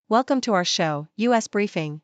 Welcome to our show, U.S. Briefing.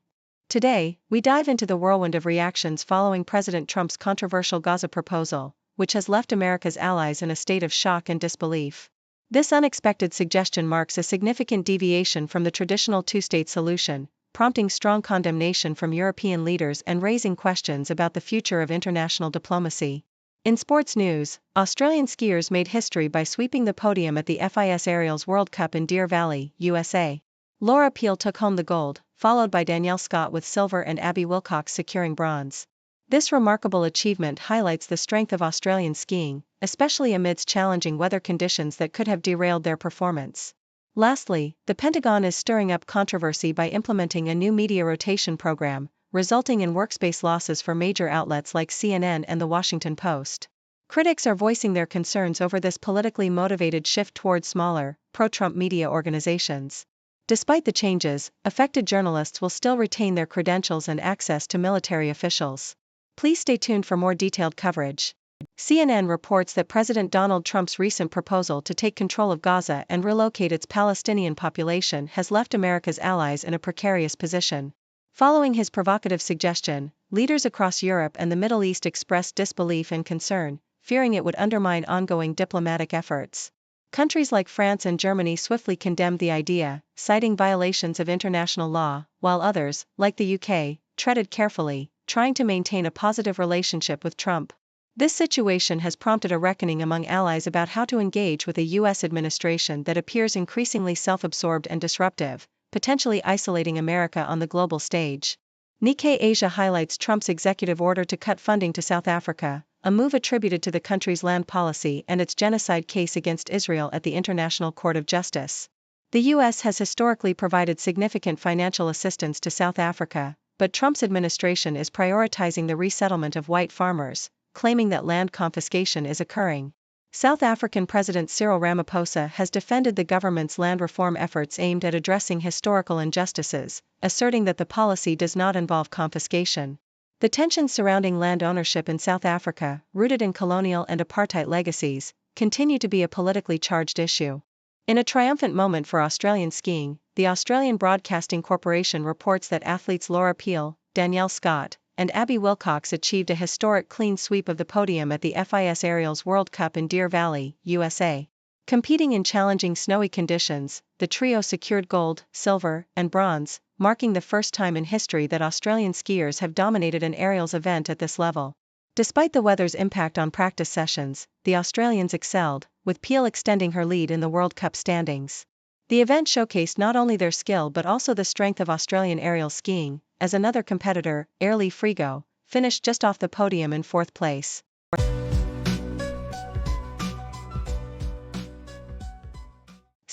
Today, we dive into the whirlwind of reactions following President Trump's controversial Gaza proposal, which has left America's allies in a state of shock and disbelief. This unexpected suggestion marks a significant deviation from the traditional two-state solution, prompting strong condemnation from European leaders and raising questions about the future of international diplomacy. In sports news, Australian skiers made history by sweeping the podium at the FIS Aerials World Cup in Deer Valley, USA. Laura Peel took home the gold, followed by Danielle Scott with silver and Abbey Willcox securing bronze. This remarkable achievement highlights the strength of Australian skiing, especially amidst challenging weather conditions that could have derailed their performance. Lastly, the Pentagon is stirring up controversy by implementing a new media rotation program, resulting in workspace losses for major outlets like CNN and The Washington Post. Critics are voicing their concerns over this politically motivated shift toward smaller, pro-Trump media organizations. Despite the changes, affected journalists will still retain their credentials and access to military officials. Please stay tuned for more detailed coverage. CNN reports that President Donald Trump's recent proposal to take control of Gaza and relocate its Palestinian population has left America's allies in a precarious position. Following his provocative suggestion, leaders across Europe and the Middle East expressed disbelief and concern, fearing it would undermine ongoing diplomatic efforts. Countries like France and Germany swiftly condemned the idea, citing violations of international law, while others, like the UK, treaded carefully, trying to maintain a positive relationship with Trump. This situation has prompted a reckoning among allies about how to engage with a U.S. administration that appears increasingly self-absorbed and disruptive, potentially isolating America on the global stage. Nikkei Asia highlights Trump's executive order to cut funding to South Africa, a move attributed to the country's land policy and its genocide case against Israel at the International Court of Justice. The U.S. has historically provided significant financial assistance to South Africa, but Trump's administration is prioritizing the resettlement of white farmers, claiming that land confiscation is occurring. South African President Cyril Ramaphosa has defended the government's land reform efforts aimed at addressing historical injustices, asserting that the policy does not involve confiscation. The tensions surrounding land ownership in South Africa, rooted in colonial and apartheid legacies, continue to be a politically charged issue. In a triumphant moment for Australian skiing, the Australian Broadcasting Corporation reports that athletes Laura Peel, Danielle Scott, and Abbey Willcox achieved a historic clean sweep of the podium at the FIS Aerials World Cup in Deer Valley, USA. Competing in challenging snowy conditions, the trio secured gold, silver, and bronze, marking the first time in history that Australian skiers have dominated an aerials event at this level. Despite the weather's impact on practice sessions, the Australians excelled, with Peel extending her lead in the World Cup standings. The event showcased not only their skill but also the strength of Australian aerial skiing, as another competitor, Airlie Frigo, finished just off the podium in fourth place.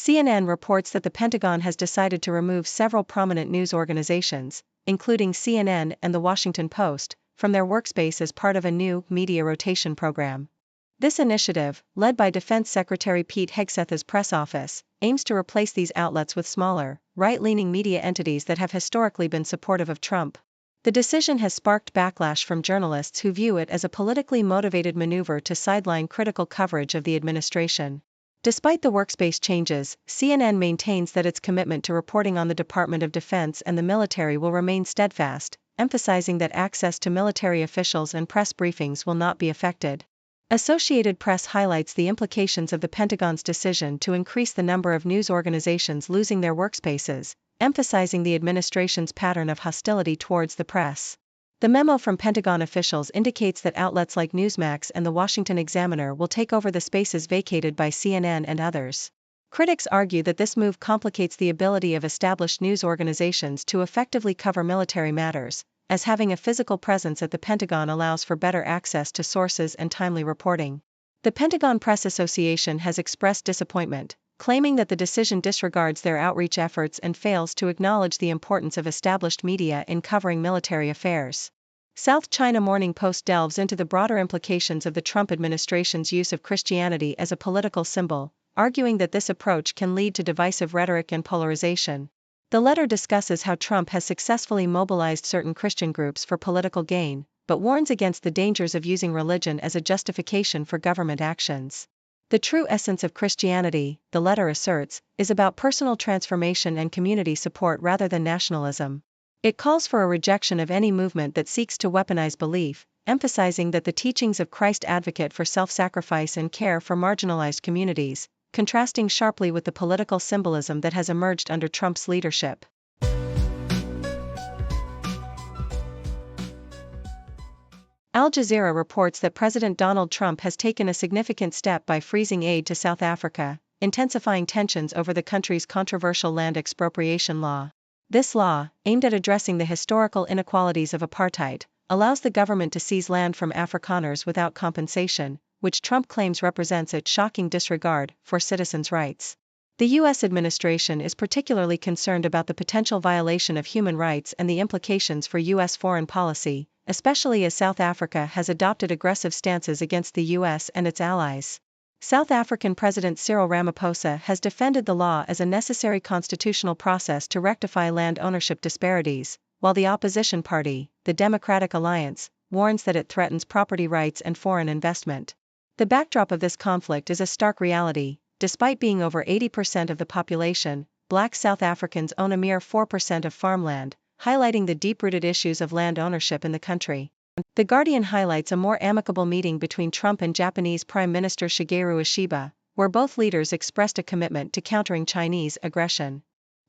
CNN reports that the Pentagon has decided to remove several prominent news organizations, including CNN and The Washington Post, from their workspace as part of a new media rotation program. This initiative, led by Defense Secretary Pete Hegseth's press office, aims to replace these outlets with smaller, right-leaning media entities that have historically been supportive of Trump. The decision has sparked backlash from journalists who view it as a politically motivated maneuver to sideline critical coverage of the administration. Despite the workspace changes, CNN maintains that its commitment to reporting on the Department of Defense and the military will remain steadfast, emphasizing that access to military officials and press briefings will not be affected. Associated Press highlights the implications of the Pentagon's decision to increase the number of news organizations losing their workspaces, emphasizing the administration's pattern of hostility towards the press. The memo from Pentagon officials indicates that outlets like Newsmax and The Washington Examiner will take over the spaces vacated by CNN and others. Critics argue that this move complicates the ability of established news organizations to effectively cover military matters, as having a physical presence at the Pentagon allows for better access to sources and timely reporting. The Pentagon Press Association has expressed disappointment, claiming that the decision disregards their outreach efforts and fails to acknowledge the importance of established media in covering military affairs. South China Morning Post delves into the broader implications of the Trump administration's use of Christianity as a political symbol, arguing that this approach can lead to divisive rhetoric and polarization. The letter discusses how Trump has successfully mobilized certain Christian groups for political gain, but warns against the dangers of using religion as a justification for government actions. The true essence of Christianity, the letter asserts, is about personal transformation and community support rather than nationalism. It calls for a rejection of any movement that seeks to weaponize belief, emphasizing that the teachings of Christ advocate for self-sacrifice and care for marginalized communities, contrasting sharply with the political symbolism that has emerged under Trump's leadership. Al Jazeera reports that President Donald Trump has taken a significant step by freezing aid to South Africa, intensifying tensions over the country's controversial land expropriation law. This law, aimed at addressing the historical inequalities of apartheid, allows the government to seize land from Afrikaners without compensation, which Trump claims represents a shocking disregard for citizens' rights. The U.S. administration is particularly concerned about the potential violation of human rights and the implications for U.S. foreign policy, especially as South Africa has adopted aggressive stances against the U.S. and its allies. South African President Cyril Ramaphosa has defended the law as a necessary constitutional process to rectify land ownership disparities, while the opposition party, the Democratic Alliance, warns that it threatens property rights and foreign investment. The backdrop of this conflict is a stark reality. Despite being over 80% of the population, Black South Africans own a mere 4% of farmland, highlighting the deep-rooted issues of land ownership in the country. The Guardian highlights a more amicable meeting between Trump and Japanese Prime Minister Shigeru Ishiba, where both leaders expressed a commitment to countering Chinese aggression.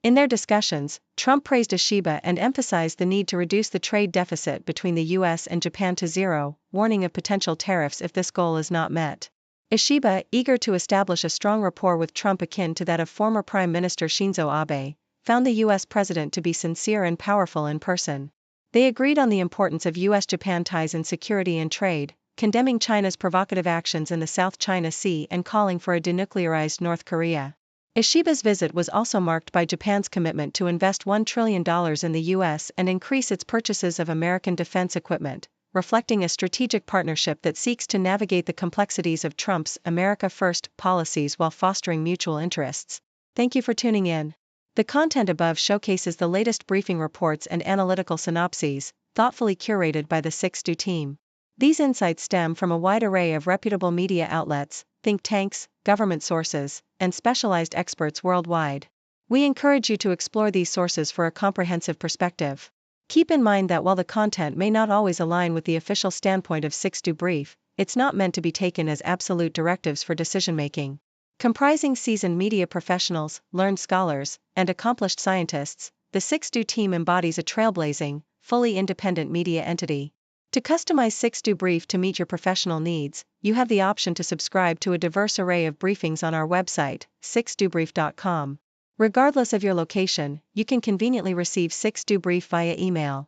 In their discussions, Trump praised Ishiba and emphasized the need to reduce the trade deficit between the U.S. and Japan to zero, warning of potential tariffs if this goal is not met. Ishiba, eager to establish a strong rapport with Trump akin to that of former Prime Minister Shinzo Abe, found the U.S. president to be sincere and powerful in person. They agreed on the importance of U.S.-Japan ties in security and trade, condemning China's provocative actions in the South China Sea and calling for a denuclearized North Korea. Ishiba's visit was also marked by Japan's commitment to invest $1 trillion in the U.S. and increase its purchases of American defense equipment, reflecting a strategic partnership that seeks to navigate the complexities of Trump's America First policies while fostering mutual interests. Thank you for tuning in. The content above showcases the latest briefing reports and analytical synopses, thoughtfully curated by the 6Do team. These insights stem from a wide array of reputable media outlets, think tanks, government sources, and specialized experts worldwide. We encourage you to explore these sources for a comprehensive perspective. Keep in mind that while the content may not always align with the official standpoint of 6Do Brief, it's not meant to be taken as absolute directives for decision-making. Comprising seasoned media professionals, learned scholars, and accomplished scientists, the 6Do team embodies a trailblazing, fully independent media entity. To customize 6Do Brief to meet your professional needs, you have the option to subscribe to a diverse array of briefings on our website, 6dobrief.com. Regardless of your location, you can conveniently receive 6Do Brief via email.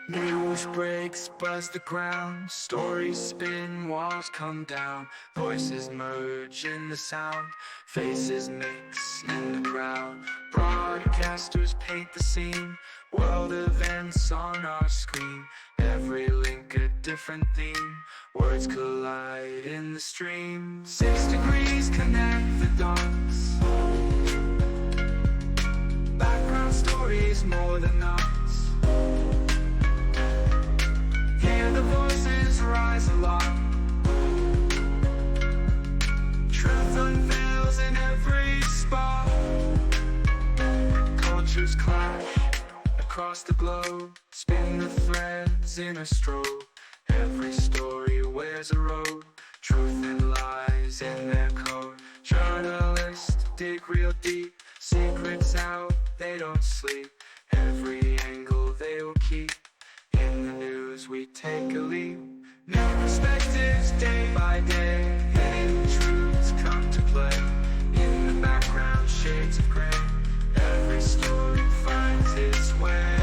News breaks, buzz the ground, stories spin, walls come down, voices merge in the sound, faces mix in the crowd, broadcasters paint the scene, world events on our screen, every link a different theme, words collide in the stream, 6 degrees connect the dots, background stories more than us. Hear the voices rise aloft, truth unveils in every spot, cultures clash across the globe, spin the threads in a strobe, every story wears a robe, truth and lies in their code, journalists dig real deep, secrets out, they don't sleep, every angle they will keep. In the news we take a leap, new perspectives day by day, hidden truths come to play, in the background shades of gray, every story finds its way.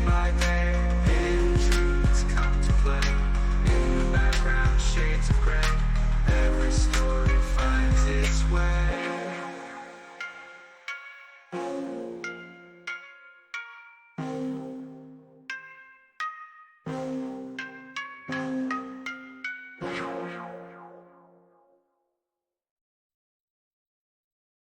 my name.